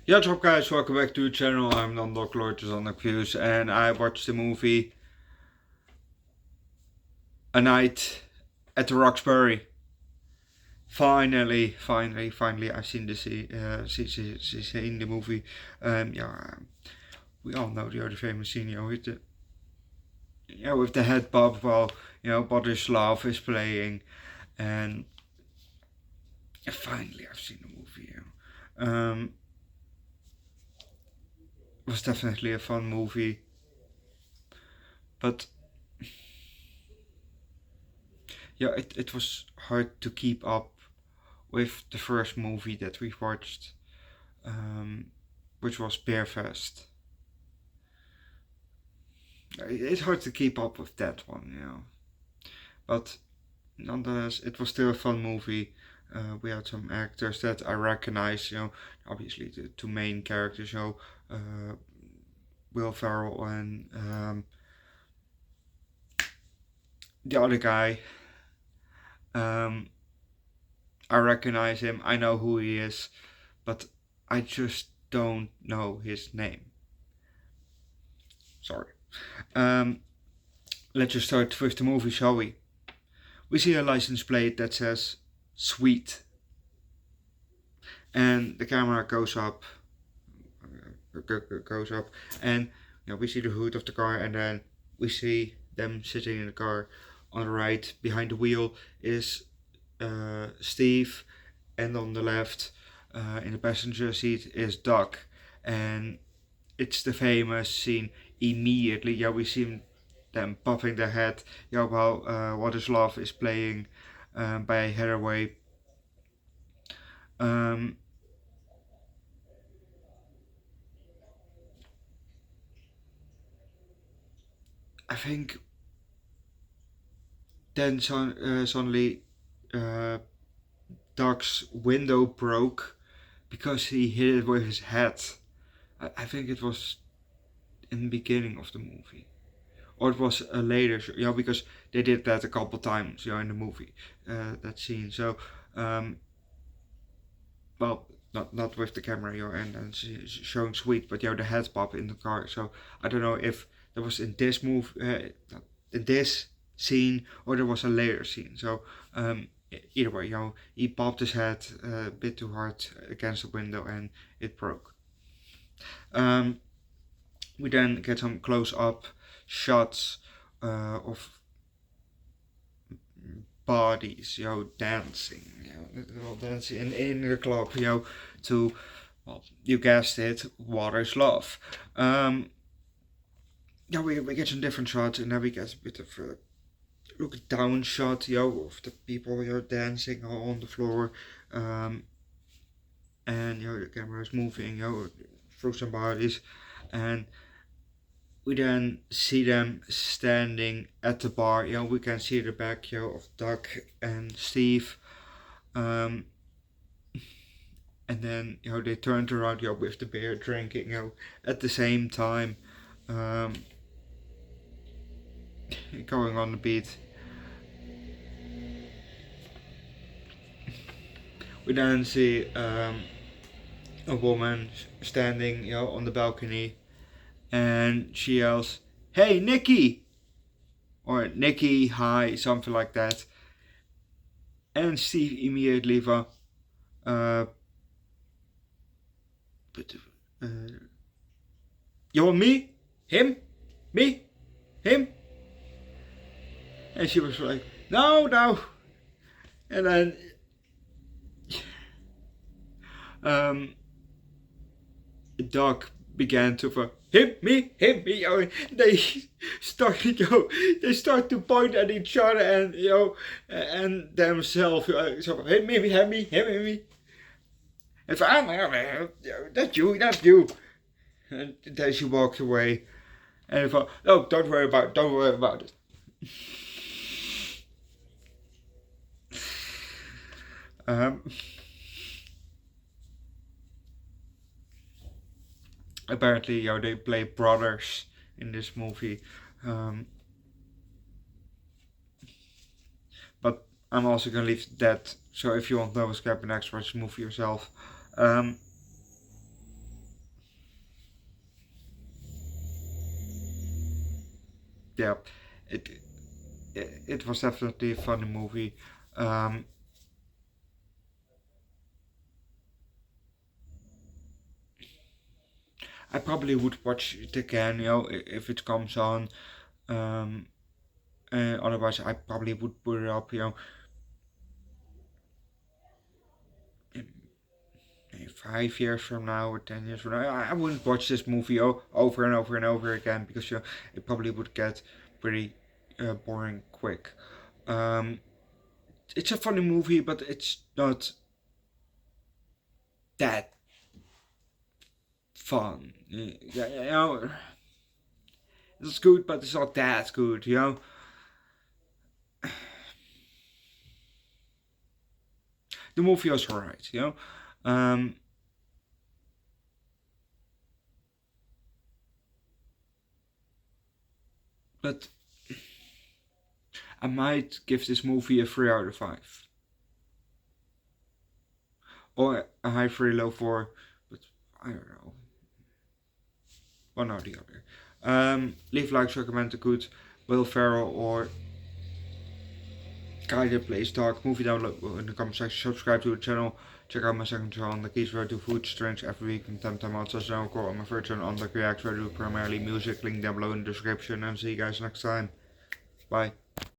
Yeah, what's up guys, welcome back to the channel. I'm Underdog Reacts, and I watched the movie A Night at the Roxbury. Finally, I've seen the movie. We all know the other famous scene, with the head bob while Boris is playing, and finally I've seen the movie. It was definitely a fun movie, but it was hard to keep up with the first movie that we watched, which was Beerfest. It's hard to keep up with that one, but nonetheless, it was still a fun movie. We had some actors that I recognize, obviously the two main characters, Will Ferrell and the other guy. I recognize him, I know who he is, but I just don't know his name. Sorry. Let's just start with the movie, shall we? We see a license plate that says Sweet, and the camera goes up, and we see the hood of the car, and then we see them sitting in the car. On the right, behind the wheel, is Steve, and on the left, in the passenger seat, is Doc, and it's the famous scene. Immediately, we see them popping their head, while What Is Love is playing by Hathaway. I think then suddenly Doc's window broke because he hit it with his head. I think it was in the beginning of the movie, or it was a later show, because they did that a couple times, in the movie, that scene. So, well, not with the camera, and showing Sweet, but the head pop in the car. So I don't know if that was in this movie, in this scene, or there was a later scene. So either way, he popped his head a bit too hard against the window and it broke. We then get some close-up shots of bodies, dancing, dancing in the club, to, well, you guessed it, What Is Love. We get some different shots, and then we get a bit of a look down shot, of the people, dancing on the floor, and the camera is moving, through some bodies, and we then see them standing at the bar. We can see the back, of Doug and Steve, and then they turned around, with the beer drinking, at the same time, going on the beat. We then see a woman standing, on the balcony, and she yells, "Hey, Nikki!" or "Nikki, hi," something like that. And Steve immediately but you want me? Him? Me? Him? And she was like, no. And then Doc began to him, me. They start, they start to point at each other and and themselves. So him, me. And that's you. And then she walked away, and I thought, no, don't worry about it. Apparently, they play brothers in this movie, but I'm also gonna leave that. So if you want to know what's happening next, watch the movie yourself. yeah, it it was definitely a funny movie. Um, I probably would watch it again, if it comes on. Um, Otherwise, I probably would put it up, in 5 years from now or 10 years from now. I wouldn't watch this movie over and over and over again because it probably would get pretty boring quick. Um, it's a funny movie, but it's not that fun. Yeah, it's good, but it's not that good. The movie was alright. Um, but I might give this movie a 3 out of 5. Or a high 3, low 4. But I don't know. One or the other. Leave likes, recommend a good Will Ferrell or guy that plays Dark movie down in the comment section. Subscribe to the channel. Check out my second channel, Underdog Eats, where I do food strange every week from time to time. Also, channel call on my first channel, Underdog Reacts, where I do primarily music. Link down below in the description. And see you guys next time. Bye.